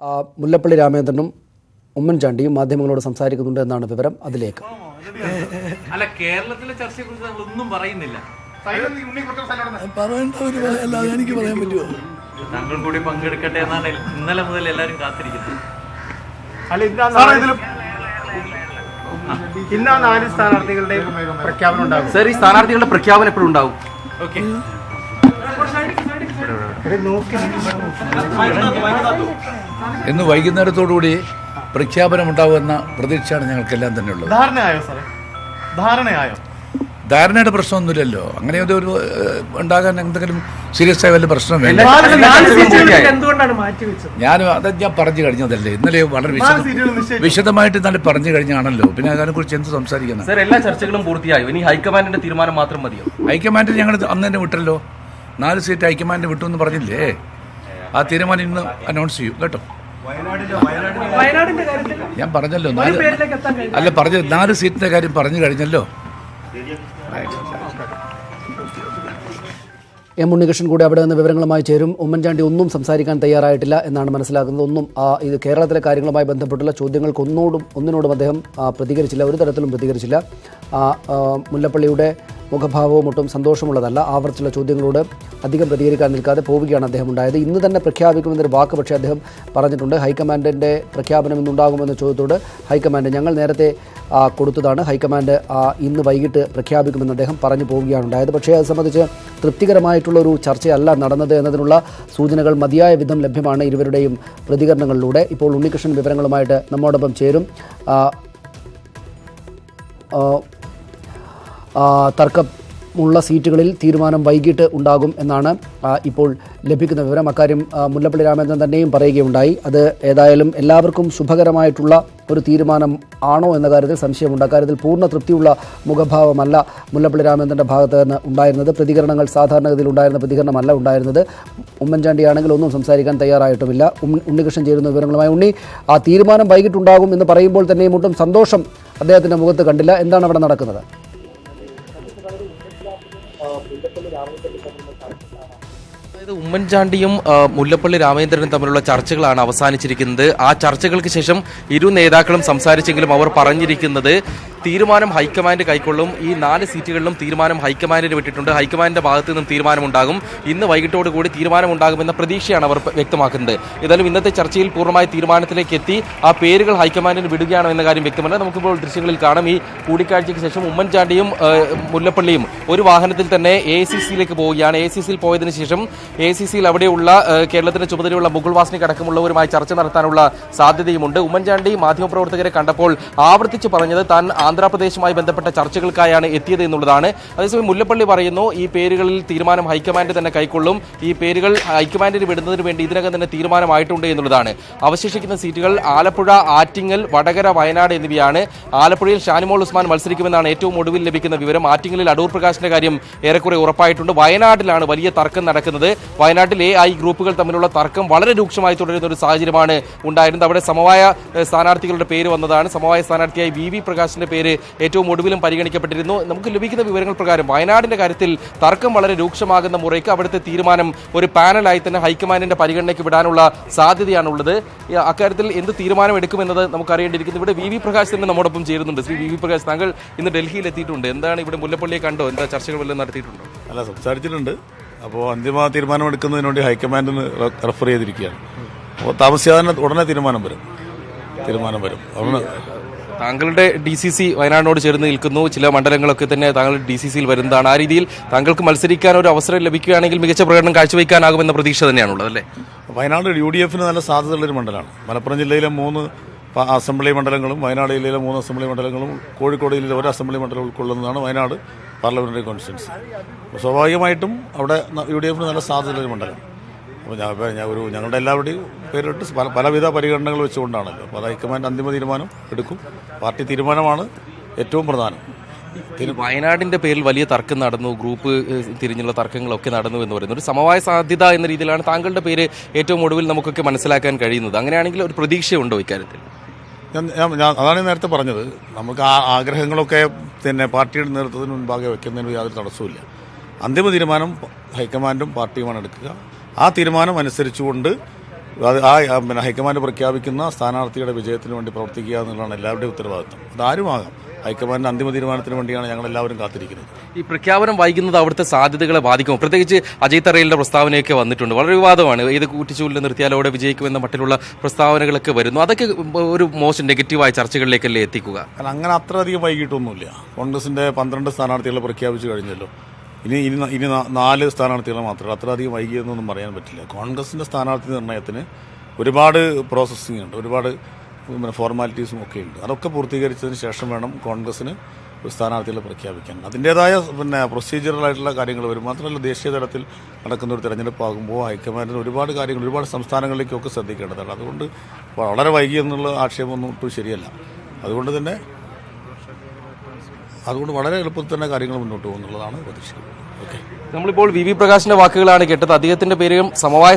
മുല്ലപ്പള്ളി രാമചന്ദ്രനും ഉമ്മൻചാണ്ടിയും മാധ്യമങ്ങളോട് സംസാരിക്കുന്നുണ്ട് എന്നാണ് വിവരം. അതിലേക്ക് അല്ല, കേരളത്തിലെ ചർച്ചയെക്കുറിച്ച് നമ്മളൊന്നും പറയുന്നില്ല. എനിക്ക് പറയാൻ പറ്റുമോ? താങ്കൾ കൂടി പങ്കെടുക്കട്ടെ എന്നാണ് ഇന്നലെ മുതൽ എല്ലാവരും കാത്തിരിക്കുന്നത്. ഇന്ന് 4 സ്ഥാനാർത്ഥികളുടെ പ്രഖ്യാപനം ഉണ്ടാകും. സർ, ഈ സ്ഥാനാർത്ഥികളുടെ പ്രഖ്യാപനം എപ്പോഴും ഉണ്ടാവും? ഓക്കെ, ഇന്ന് വൈകുന്നേരത്തോടുകൂടി പ്രഖ്യാപനമുണ്ടാകുമെന്ന പ്രതീക്ഷയാണ് ഞങ്ങൾക്കെല്ലാം തന്നെ ഉള്ളത്. ധാരണയായോ സാറേ? ധാരണയായോ? ധാരണയുടെ പ്രശ്നമൊന്നുമില്ലല്ലോ. അങ്ങനെ ഒരു ഉണ്ടാകാൻ എന്തെങ്കിലും സീരിയസ് ആയ വല്ല പ്രശ്നം വേണ്ട. ഞാൻ പറഞ്ഞു കഴിഞ്ഞതല്ലേ ഇന്നലെ. വളരെ വിശദമായിട്ട് ഇന്നലെ പറഞ്ഞു കഴിഞ്ഞാണല്ലോ. പിന്നെ അതിനെക്കുറിച്ച് എന്ത് സംസാരിക്കുന്നത്? സർ, എല്ലാ ചർച്ചകളും പൂർത്തിയായോ? ഇനി ഹൈക്കമാൻഡിന്റെ തീരുമാനം മാത്രം മതിയോ? ഹൈക്കമാൻഡ് ഞങ്ങൾ അന്ന് തന്നെ വിട്ടല്ലോ. 4 സീറ്റ് ഹൈക്കമാൻഡ് വിട്ടു എന്ന് പറഞ്ഞില്ലേ? ആ തീരുമാനം ഇന്ന് അനൗൺസ് ചെയ്യും കേട്ടോ. ഞാൻ പറഞ്ഞല്ലോ അല്ല, പറഞ്ഞത് 4 സീറ്റിന്റെ കാര്യം പറഞ്ഞു കഴിഞ്ഞല്ലോ. എം ഉണ്ണികൃഷ്ണൻ കൂടി അവിടെ നിന്ന് വിവരങ്ങളുമായി ചേരും. ഉമ്മൻചാണ്ടി ഒന്നും സംസാരിക്കാൻ തയ്യാറായിട്ടില്ല എന്നാണ് മനസ്സിലാക്കുന്നത്. ഒന്നും ഇത് കേരളത്തിലെ കാര്യങ്ങളുമായി ബന്ധപ്പെട്ടുള്ള ചോദ്യങ്ങൾക്ക് ഒന്നിനോടും അദ്ദേഹം പ്രതികരിച്ചില്ല, ഒരു തരത്തിലും പ്രതികരിച്ചില്ല. മുല്ലപ്പള്ളിയുടെ മുഖഭാവവും ഒട്ടും സന്തോഷമുള്ളതല്ല. ആവർത്തിച്ചുള്ള ചോദ്യങ്ങളോട് അധികം പ്രതികരിക്കാൻ നിൽക്കാതെ പോവുകയാണ് അദ്ദേഹം ഉണ്ടായത്. ഇന്ന് തന്നെ പ്രഖ്യാപിക്കുമെന്നൊരു വാക്ക് പക്ഷേ അദ്ദേഹം പറഞ്ഞിട്ടുണ്ട്. ഹൈക്കമാൻഡിൻ്റെ പ്രഖ്യാപനം ഇന്നുണ്ടാകുമെന്ന ചോദ്യത്തോട് ഹൈക്കമാൻഡ് ഞങ്ങൾ നേരത്തെ കൊടുത്തതാണ്, ഹൈക്കമാൻഡ് ഇന്ന് വൈകിട്ട് പ്രഖ്യാപിക്കുമെന്ന് അദ്ദേഹം പറഞ്ഞു പോവുകയാണ് ഉണ്ടായത്. പക്ഷേ അത് സംബന്ധിച്ച് തൃപ്തികരമായിട്ടുള്ളൊരു ചർച്ചയല്ല നടന്നത് എന്നതിനുള്ള സൂചനകൾ മതിയായ വിധം ലഭ്യമാണ് ഇരുവരുടെയും പ്രതികരണങ്ങളിലൂടെ. ഇപ്പോൾ ഉണ്ണികൃഷ്ണൻ വിവരങ്ങളുമായിട്ട് നമ്മോടൊപ്പം ചേരും. തർക്കമുള്ള സീറ്റുകളിൽ തീരുമാനം വൈകിട്ട് ഉണ്ടാകും എന്നാണ് ഇപ്പോൾ ലഭിക്കുന്ന വിവരം. അക്കാര്യം മുല്ലപ്പള്ളി രാമചന്ദ്രൻ തന്നെയും പറയുകയുണ്ടായി. അത് ഏതായാലും എല്ലാവർക്കും ശുഭകരമായിട്ടുള്ള ഒരു തീരുമാനം ആണോ എന്ന കാര്യത്തിൽ സംശയമുണ്ട്. അക്കാര്യത്തിൽ പൂർണ്ണ തൃപ്തിയുള്ള മുഖഭാവമല്ല മുല്ലപ്പള്ളി രാമചന്ദ്രൻ്റെ ഭാഗത്ത് നിന്ന് ഉണ്ടായിരുന്നത്. പ്രതികരണങ്ങൾ സാധാരണഗതിയിൽ ഉണ്ടായിരുന്ന പ്രതികരണമല്ല ഉണ്ടായിരുന്നത്. ഉമ്മൻചാണ്ടിയാണെങ്കിൽ ഒന്നും സംസാരിക്കാൻ തയ്യാറായിട്ടുമില്ല. ഉണ്ണികൃഷ്ണൻ ചേരുന്ന വിവരങ്ങളുമായി. ഉണ്ണി, ആ തീരുമാനം വൈകിട്ടുണ്ടാകും എന്ന് പറയുമ്പോൾ തന്നെയും ഒട്ടും സന്തോഷം അദ്ദേഹത്തിൻ്റെ മുഖത്ത് കണ്ടില്ല. എന്താണ് അവിടെ നടക്കുന്നത്? ഉമ്മൻചാണ്ടിയും മുല്ലപ്പള്ളി രാമചന്ദ്രനും തമ്മിലുള്ള ചർച്ചകളാണ് അവസാനിച്ചിരിക്കുന്നത്. ആ ചർച്ചകൾക്ക് ശേഷം ഇരു നേതാക്കളും സംസാരിച്ചെങ്കിലും അവർ പറഞ്ഞിരിക്കുന്നത് തീരുമാനം ഹൈക്കമാൻഡ് കൈക്കൊള്ളും. ഈ 4 സീറ്റുകളിലും തീരുമാനം ഹൈക്കമാൻഡിന് വിട്ടിട്ടുണ്ട്. ഹൈക്കമാൻഡിന്റെ ഭാഗത്തു നിന്നും തീരുമാനമുണ്ടാകും. ഇന്ന് വൈകിട്ടോടുകൂടി തീരുമാനമുണ്ടാകുമെന്ന പ്രതീക്ഷയാണ് അവർ വ്യക്തമാക്കുന്നത്. ഏതായാലും ഇന്നത്തെ ചർച്ചയിൽ പൂർണ്ണമായ തീരുമാനത്തിലേക്ക് എത്തി. ആ പേരുകൾ ഹൈക്കമാൻഡിന് വിടുകയാണോ എന്ന കാര്യം വ്യക്തമല്ല. നമുക്കിപ്പോൾ ദൃശ്യങ്ങളിൽ കാണാം. ഈ കൂടിക്കാഴ്ചയ്ക്ക് ശേഷം ഉമ്മൻചാണ്ടിയും മുല്ലപ്പള്ളിയും ഒരു വാഹനത്തിൽ തന്നെ AICCയിലേക്ക് പോവുകയാണ്. AICCയിൽ പോയതിനു ശേഷം AICCയിൽ അവിടെയുള്ള കേരളത്തിന്റെ ചുമതലയുള്ള മുകുൾ വാസ്നിക് അടക്കമുള്ളവരുമായി ചർച്ച നടത്താനുള്ള സാധ്യതയുമുണ്ട്. ഉമ്മൻചാണ്ടി മാധ്യമപ്രവർത്തകരെ കണ്ടപ്പോൾ ആവർത്തിച്ച് പറഞ്ഞത് താൻ ആന്ധ്രാപ്രദേശുമായി ബന്ധപ്പെട്ട ചർച്ചകൾക്കായാണ് എത്തിയത് എന്നുള്ളതാണ്. അതേസമയം മുല്ലപ്പള്ളി പറയുന്നു ഈ പേരുകളിൽ തീരുമാനം ഹൈക്കമാൻഡ് തന്നെ കൈക്കൊള്ളും. ഈ പേരുകൾ ഹൈക്കമാൻഡിന് വിടുന്നതിന് വേണ്ടി ഇതിനകം തന്നെ തീരുമാനമായിട്ടുണ്ട് എന്നുള്ളതാണ്. അവശേഷിക്കുന്ന സീറ്റുകൾ ആലപ്പുഴ, ആറ്റിങ്ങൽ, വടകര, വയനാട് എന്നിവയാണ്. ആലപ്പുഴയിൽ ഷാനിമോൾ ഉസ്മാൻ മത്സരിക്കുമെന്നാണ് ഏറ്റവും ഒടുവിൽ ലഭിക്കുന്ന വിവരം. ആറ്റിങ്ങലിൽ അടൂർ പ്രകാശിന്റെ കാര്യം ഏറെക്കുറെ ഉറപ്പായിട്ടുണ്ട്. വയനാട്ടിലാണ് വലിയ തർക്കം നടക്കുന്നത്. വയനാട്ടിൽ AI ഗ്രൂപ്പുകൾ തമ്മിലുള്ള തർക്കം വളരെ രൂക്ഷമായി തുടരുന്ന ഒരു സാഹചര്യമാണ് ഉണ്ടായിരുന്നത്. അവിടെ സമവായ സ്ഥാനാർത്ഥികളുടെ പേര് വന്നതാണ്. സമവായ സ്ഥാനാർത്ഥിയായി VV പ്രകാശിന്റെ പേര് ഏറ്റവും ഒടുവിലും പരിഗണിക്കപ്പെട്ടിരുന്നു. നമുക്ക് ലഭിക്കുന്ന വിവരങ്ങൾ പ്രകാരം വയനാടിന്റെ കാര്യത്തിൽ തർക്കം വളരെ രൂക്ഷമാകുന്ന മുറയ്ക്ക് അവിടുത്തെ തീരുമാനം ഒരു പാനലായി തന്നെ ഹൈക്കമാൻഡിന്റെ പരിഗണനയ്ക്ക് വിടാനുള്ള സാധ്യതയാണുള്ളത്. അക്കാര്യത്തിൽ എന്ത് തീരുമാനം എടുക്കുമെന്നത് നമുക്ക് അറിയേണ്ടിയിരിക്കുന്നു. ഇവിടെ VV പ്രകാശ് തന്നെ നമ്മോടൊപ്പം ചേരുന്നുണ്ട്. ശ്രീ VV പ്രകാശ്, താങ്കൾ ഇന്ന് ഡൽഹിയിൽ എത്തിയിട്ടുണ്ട്. എന്താണ് ഇവിടെ മുല്ലപ്പള്ളിയെ കണ്ടോ? എന്താ ചർച്ചകൾ വല്ലതും നടത്തിയിട്ടുണ്ടോ? അല്ല, സംസാരിച്ചിട്ടുണ്ട്. അപ്പോൾ അന്തിമ തീരുമാനമെടുക്കുന്നതിന് വേണ്ടി ഹൈക്കമാൻഡിന് റെഫർ ചെയ്തിരിക്കുകയാണ്. അപ്പോൾ താമസിയാതെ ഉടനെ തീരുമാനം വരും. അതുകൊണ്ട് താങ്കളുടെ DCC വയനാടിനോട് ചേർന്ന് നിൽക്കുന്നു. ചില മണ്ഡലങ്ങളൊക്കെ തന്നെ താങ്കൾ DCCയിൽ വരുന്നതാണ്. ആ രീതിയിൽ താങ്കൾക്ക് മത്സരിക്കാൻ ഒരു അവസരം ലഭിക്കുകയാണെങ്കിൽ മികച്ച പ്രകടനം കാഴ്ചവെക്കാനാകുമെന്ന പ്രതീക്ഷ തന്നെയാണുള്ളത് അല്ലേ? വയനാട് UDFന് നല്ല സാധ്യതയുള്ളൊരു മണ്ഡലമാണ്. മലപ്പുറം ജില്ലയിലെ 3 അസംബ്ലി മണ്ഡലങ്ങളും വയനാട് ജില്ലയിലെ 3 അസംബ്ലി മണ്ഡലങ്ങളും കോഴിക്കോട് ജില്ലയിലെ 1 അസംബ്ലി മണ്ഡലം ഉൾക്കൊള്ളുന്നതാണ് വയനാട് പാർലമെന്ററി കോൺസ്റ്റിറ്റ്യൻസി. സ്വാഭാവികമായിട്ടും അവിടെ UDFന് നല്ല സാധ്യതയുള്ളൊരു മണ്ഡലം. അപ്പോൾ ഞങ്ങളുടെ എല്ലാവരുടെയും പേരിട്ട് പലവിധ പരിഗണനകൾ വെച്ചുകൊണ്ടാണല്ലോ. അപ്പോൾ അത് ഹൈക്കമാൻഡ് അന്തിമ തീരുമാനം എടുക്കും. പാർട്ടി തീരുമാനമാണ് ഏറ്റവും പ്രധാനം. വയനാടിന്റെ പേരിൽ വലിയ തർക്കം നടന്നു, ഗ്രൂപ്പ് തിരിഞ്ഞുള്ള തർക്കങ്ങളൊക്കെ നടന്നു എന്ന് പറയുന്നത് ഒരു സമവായ സാധ്യത എന്ന രീതിയിലാണ് താങ്കളുടെ പേര് ഏറ്റവും ഒടുവിൽ നമുക്കൊക്കെ മനസ്സിലാക്കാൻ കഴിയുന്നത്. അങ്ങനെയാണെങ്കിൽ ഒരു പ്രതീക്ഷയുണ്ടോ ഇക്കാര്യത്തിൽ? അതാണ് നേരത്തെ പറഞ്ഞത്. നമുക്ക് ആഗ്രഹങ്ങളൊക്കെ പിന്നെ പാർട്ടിയുടെ നേതൃത്വത്തിന് മുൻപാകെ വെക്കുന്നതിന് യാതൊരു തടസ്സമില്ല. അന്തിമ തീരുമാനം ഹൈക്കമാൻഡും പാർട്ടിയുമാണ് എടുക്കുക. ആ തീരുമാനം അനുസരിച്ചുകൊണ്ട് പിന്നെ ഹൈക്കമാൻഡ് പ്രഖ്യാപിക്കുന്ന സ്ഥാനാർത്ഥിയുടെ വിജയത്തിന് വേണ്ടി പ്രവർത്തിക്കുക എന്നുള്ളതാണ് എല്ലാവരുടെയും ഉത്തരവാദിത്വം. അതാരുമാകാം. ഹൈക്കമാൻഡിന്റെ അന്തിമ തീരുമാനത്തിന് വേണ്ടിയാണ് ഞങ്ങൾ എല്ലാവരും കാത്തിരിക്കുന്നത്. ഈ പ്രഖ്യാപനം വൈകുന്നത് അവിടുത്തെ സാധ്യതകളെ ബാധിക്കും. പ്രത്യേകിച്ച് അജയ് തറയിലിന്റെ പ്രസ്താവനയൊക്കെ വന്നിട്ടുണ്ട്. വളരെ വിവാദമാണ്. ഏത് കൂട്ടിച്ചൂലിൽ നിർത്തിയാൽ അവിടെ വിജയിക്കുമെന്ന മട്ടിലുള്ള പ്രസ്താവനകളൊക്കെ വരുന്നു. അതൊക്കെ ഒരു മോശം നെഗറ്റീവായ ചർച്ചകളിലേക്കല്ലേ എത്തിക്കുക? കാരണം അങ്ങനെ അത്രയധികം വൈകിട്ടൊന്നുമില്ല. കോൺഗ്രസിന്റെ 12 സ്ഥാനാർത്ഥികളെ പ്രഖ്യാപിച്ചു കഴിഞ്ഞല്ലോ. ഇനി 4 സ്ഥാനാർത്ഥികളെ മാത്രമേ. അത്രയധികം വൈകിയെന്നൊന്നും പറയാൻ പറ്റില്ല. കോൺഗ്രസിന്റെ സ്ഥാനാർത്ഥി നിർണ്ണയത്തിന് ഒരുപാട് പ്രോസസ്സിംഗ് ഉണ്ട്, ഒരുപാട് ഫോർമാലിറ്റീസും ഒക്കെ ഉണ്ട്. അതൊക്കെ പൂർത്തീകരിച്ചതിന് ശേഷം വേണം കോൺഗ്രസിന് സ്ഥാനാർത്ഥികളെ പ്രഖ്യാപിക്കാൻ. അതിൻ്റേതായ പ്രൊസീജിയറലായിട്ടുള്ള കാര്യങ്ങൾ വരും. മാത്രമല്ല ദേശീയ തലത്തിൽ നടക്കുന്ന ഒരു തെരഞ്ഞെടുപ്പാകുമ്പോൾ ഹൈക്കമാൻഡിന് ഒരുപാട് കാര്യങ്ങൾ ഒരുപാട് സംസ്ഥാനങ്ങളിലേക്കൊക്കെ ശ്രദ്ധിക്കേണ്ടതാണ്. അതുകൊണ്ട് വളരെ വൈകി എന്നുള്ള ആക്ഷേപമൊന്നും ഒട്ടും ശരിയല്ല. അതുകൊണ്ട് വളരെ എളുപ്പത്തിൽ തന്നെ കാര്യങ്ങൾ മുന്നോട്ട് പോകുന്നുള്ളതാണ് പ്രതീക്ഷിക്കുന്നത്. ഓക്കെ, നമ്മളിപ്പോൾ വി പ്രകാശിന്റെ വാക്കുകളാണ് കേട്ടത്. അദ്ദേഹത്തിന്റെ പേരും സമവായ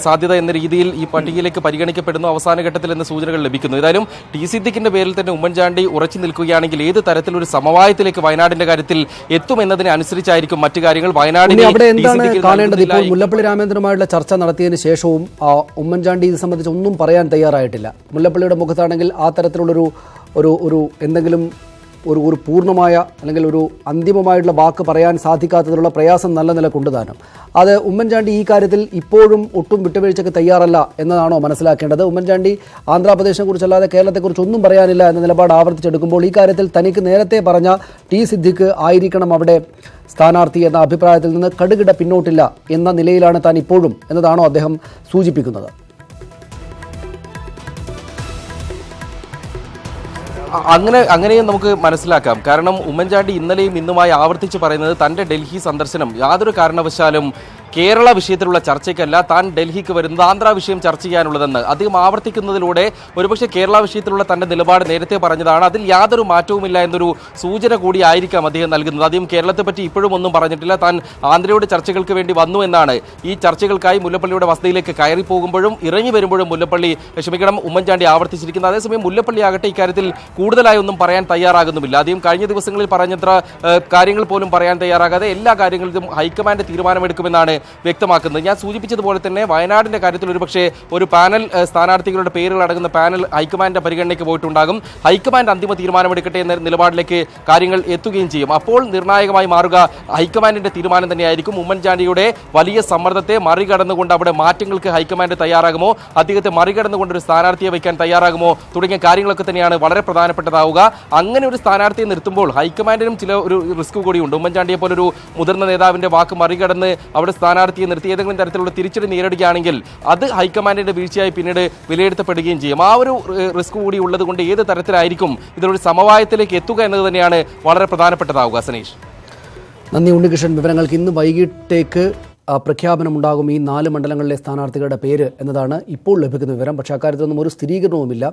സാധ്യത എന്ന രീതിയിൽ ഈ പട്ടികയിലേക്ക് പരിഗണിക്കപ്പെടുന്നു അവസാന ഘട്ടത്തിൽ എന്ന സൂചനകൾ ലഭിക്കുന്നു. ഏതായാലും ടി സിദ്ദിഖിന്റെ പേരിൽ തന്നെ ഉമ്മൻചാണ്ടി ഉറച്ചു നിൽക്കുകയാണെങ്കിൽ ഏത് തരത്തിലൊരു സമവായത്തിലേക്ക് വയനാടിന്റെ കാര്യത്തിൽ എത്തുമെന്നതിനെ അനുസരിച്ചായിരിക്കും മറ്റു കാര്യങ്ങൾ. വയനാടിനെ അവിടെ എന്താണ് കാണേണ്ടത്? ഇപ്പോൾ മുല്ലപ്പള്ളി രാമചന്ദ്രനുമായുള്ള ചർച്ച നടത്തിയതിന് ശേഷവും ഉമ്മൻചാണ്ടി ഇത് സംബന്ധിച്ച് ഒന്നും പറയാൻ തയ്യാറായിട്ടില്ല. മുല്ലപ്പള്ളിയുടെ മുഖത്താണെങ്കിൽ ആ തരത്തിലുള്ളൊരു ഒരു എന്തെങ്കിലും ഒരു പൂർണ്ണമായ അല്ലെങ്കിൽ ഒരു അന്തിമമായിട്ടുള്ള വാക്ക് പറയാൻ സാധിക്കാത്തതിലുള്ള പ്രയാസം നല്ല നിലക്കുണ്ട് താനും. അത് ഉമ്മൻചാണ്ടി ഈ കാര്യത്തിൽ ഇപ്പോഴും ഒട്ടും വിട്ടുവീഴ്ചയ്ക്ക് തയ്യാറല്ല എന്നതാണോ മനസ്സിലാക്കേണ്ടത്? ഉമ്മൻചാണ്ടി ആന്ധ്രാപ്രദേശിനെ കുറിച്ചല്ലാതെ കേരളത്തെക്കുറിച്ച് ഒന്നും പറയാനില്ല എന്ന നിലപാട് ആവർത്തിച്ചെടുക്കുമ്പോൾ ഈ കാര്യത്തിൽ തനിക്ക് നേരത്തെ പറഞ്ഞ ടി സിദ്ദിഖ് ആയിരിക്കണം അവിടെ സ്ഥാനാർത്ഥി എന്ന അഭിപ്രായത്തിൽ നിന്ന് കടുകിട പിന്നോട്ടില്ല എന്ന നിലയിലാണ് താൻ ഇപ്പോഴും എന്നതാണോ അദ്ദേഹം സൂചിപ്പിക്കുന്നത്? അങ്ങനെയും നമുക്ക് മനസ്സിലാക്കാം. കാരണം ഉമ്മൻചാണ്ടി ഇന്നലെയും ഇന്നുമായി ആവർത്തിച്ച് പറയുന്നത് തന്റെ ഡൽഹി സന്ദർശനം യാതൊരു കാരണവശാലും കേരള വിഷയത്തിലുള്ള ചർച്ചയ്ക്കല്ല, താൻ ഡൽഹിക്ക് വരുന്നത് ആന്ധ്ര വിഷയം ചർച്ച ചെയ്യാനുള്ളതെന്ന് അദ്ദേഹം ആവർത്തിക്കുന്നതിലൂടെ ഒരുപക്ഷെ കേരള വിഷയത്തിലുള്ള തന്റെ നിലപാട് നേരത്തെ പറഞ്ഞതാണ്. അതിൽ യാതൊരു മാറ്റവുമില്ല എന്നൊരു സൂചന കൂടി ആയിരിക്കാം അദ്ദേഹം നൽകുന്നത്. അദ്ദേഹം കേരളത്തെ പറ്റി ഇപ്പോഴും ഒന്നും പറഞ്ഞിട്ടില്ല. താൻ ആന്ധ്രയുടെ ചർച്ചകൾക്ക് വേണ്ടി വന്നു എന്നാണ്. ഈ ചർച്ചകൾക്കായി മുല്ലപ്പള്ളിയുടെ വസതിയിലേക്ക് കയറി പോകുമ്പോഴും ഇറങ്ങി വരുമ്പോഴും ഉമ്മൻചാണ്ടി ആവർത്തിച്ചിരിക്കുന്നത്. അതേസമയം മുല്ലപ്പള്ളി ആകട്ടെ ഇക്കാര്യത്തിൽ കൂടുതലായി ഒന്നും പറയാൻ തയ്യാറാകുന്നുമില്ല. അദ്ദേഹം കഴിഞ്ഞ ദിവസങ്ങളിൽ പറഞ്ഞത്ര കാര്യങ്ങൾ പോലും പറയാൻ തയ്യാറാകാതെ എല്ലാ കാര്യങ്ങളിലും ഹൈക്കമാൻഡ് തീരുമാനമെടുക്കുമെന്നാണ് വ്യക്തമാക്കുന്നത്. ഞാൻ സൂചിപ്പിച്ചതുപോലെ തന്നെ വയനാടിന്റെ കാര്യത്തിൽ ഒരുപക്ഷെ ഒരു പാനൽ സ്ഥാനാർത്ഥികളുടെ പേരുകൾ അടങ്ങുന്ന പാനൽ ഹൈക്കമാൻഡിന്റെ പരിഗണനയ്ക്ക് പോയിട്ടുണ്ടാകും. ഹൈക്കമാൻഡ് അന്തിമ തീരുമാനമെടുക്കട്ടെ എന്ന നിലപാടിലേക്ക് കാര്യങ്ങൾ എത്തുകയും ചെയ്യും. അപ്പോൾ നിർണായകമായി മാറുക ഹൈക്കമാൻഡിന്റെ തീരുമാനം തന്നെയായിരിക്കും. ഉമ്മൻചാണ്ടിയുടെ വലിയ സമ്മർദ്ദത്തെ മറികടന്നുകൊണ്ട് അവിടെ മാറ്റങ്ങൾക്ക് ഹൈക്കമാൻഡ് തയ്യാറാകുമോ, അദ്ദേഹത്തെ മറികടന്നുകൊണ്ട് ഒരു സ്ഥാനാർത്ഥിയെ വയ്ക്കാൻ തയ്യാറാകുമോ തുടങ്ങിയ കാര്യങ്ങളൊക്കെ തന്നെയാണ് വളരെ പ്രധാനപ്പെട്ടതാവുക. അങ്ങനെ ഒരു സ്ഥാനാർത്ഥിയെ നിർത്തുമ്പോൾ ഹൈക്കമാൻഡിനും ചില ഒരു റിസ്ക് കൂടിയുണ്ട്. ഉമ്മൻചാണ്ടിയെ പോലൊരു മുതിർന്ന നേതാവിന്റെ വാക്ക് മറികടന്ന് അവിടെ സ്ഥാനാർത്ഥിയെ നിർത്തി ഏതെങ്കിലും തരത്തിലുള്ള തിരിച്ചടി നേരിടുകയാണെങ്കിൽ അത് ഹൈക്കമാൻഡിന്റെ വീഴ്ചയായി പിന്നീട് വിലയിരുത്തപ്പെടുകയും ചെയ്യും. ആ ഒരു റിസ്ക് കൂടി ഉള്ളത് കൊണ്ട് ഏത് തരത്തിലായിരിക്കും ഇതിലൊരു സമവായത്തിലേക്ക് എത്തുക എന്നത് തന്നെയാണ് വളരെ പ്രധാനപ്പെട്ടതാവുക. സനീഷ്, നന്ദി. ഉണ്ണികൃഷ്ണൻ, വിവരങ്ങൾക്ക് ഇന്ന് വൈകിട്ടേക്ക് പ്രഖ്യാപനമുണ്ടാകും ഈ 4 മണ്ഡലങ്ങളിലെ സ്ഥാനാർത്ഥികളുടെ പേര് എന്നതാണ് ഇപ്പോൾ ലഭിക്കുന്ന വിവരം. പക്ഷേ അക്കാര്യത്തിലൊന്നും ഒരു സ്ഥിരീകരണവുമില്ല.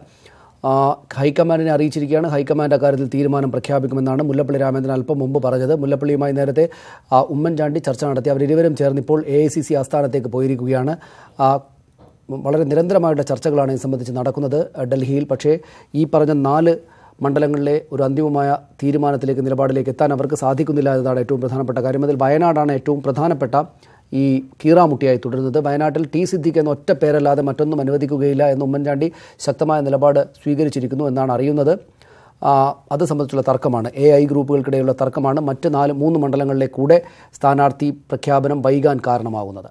ഹൈക്കമാൻഡിനെ അറിയിച്ചിരിക്കുകയാണ്. ഹൈക്കമാൻഡ് അക്കാര്യത്തിൽ തീരുമാനം പ്രഖ്യാപിക്കുമെന്നാണ് മുല്ലപ്പള്ളി രാമചന്ദ്രൻ അല്പം മുമ്പ് പറഞ്ഞത്. മുല്ലപ്പള്ളിയുമായി നേരത്തെ ഉമ്മൻചാണ്ടി ചർച്ച നടത്തി. അവരിരുവരും ചേർന്ന് ഇപ്പോൾ AICC ആസ്ഥാനത്തേക്ക് പോയിരിക്കുകയാണ്. വളരെ നിരന്തരമായിട്ടുള്ള ചർച്ചകളാണ് ഇത് സംബന്ധിച്ച് നടക്കുന്നത് ഡൽഹിയിൽ. പക്ഷേ ഈ പറഞ്ഞ 4 മണ്ഡലങ്ങളിലെ ഒരു അന്തിമമായ തീരുമാനത്തിലേക്ക് നിലപാടിലേക്ക് എത്താൻ അവർക്ക് സാധിക്കുന്നില്ല എന്നതാണ് ഏറ്റവും പ്രധാനപ്പെട്ട കാര്യം. അതിൽ വയനാടാണ് ഏറ്റവും പ്രധാനപ്പെട്ട ഈ കീറാമുട്ടിയായി തുടരുന്നത്. വയനാട്ടിൽ ടി സിദ്ദിഖ് എന്ന ഒറ്റ പേരല്ലാതെ മറ്റൊന്നും അനുവദിക്കുകയില്ല എന്ന് ഉമ്മൻചാണ്ടി ശക്തമായ നിലപാട് സ്വീകരിച്ചിരിക്കുന്നു എന്നാണ് അറിയുന്നത്. അത് സംബന്ധിച്ചുള്ള തർക്കമാണ്, AI ഗ്രൂപ്പുകൾക്കിടയിലുള്ള തർക്കമാണ് മറ്റ് 3 മണ്ഡലങ്ങളിലെ കൂടെ സ്ഥാനാർത്ഥി പ്രഖ്യാപനം വൈകാൻ കാരണമാകുന്നത്.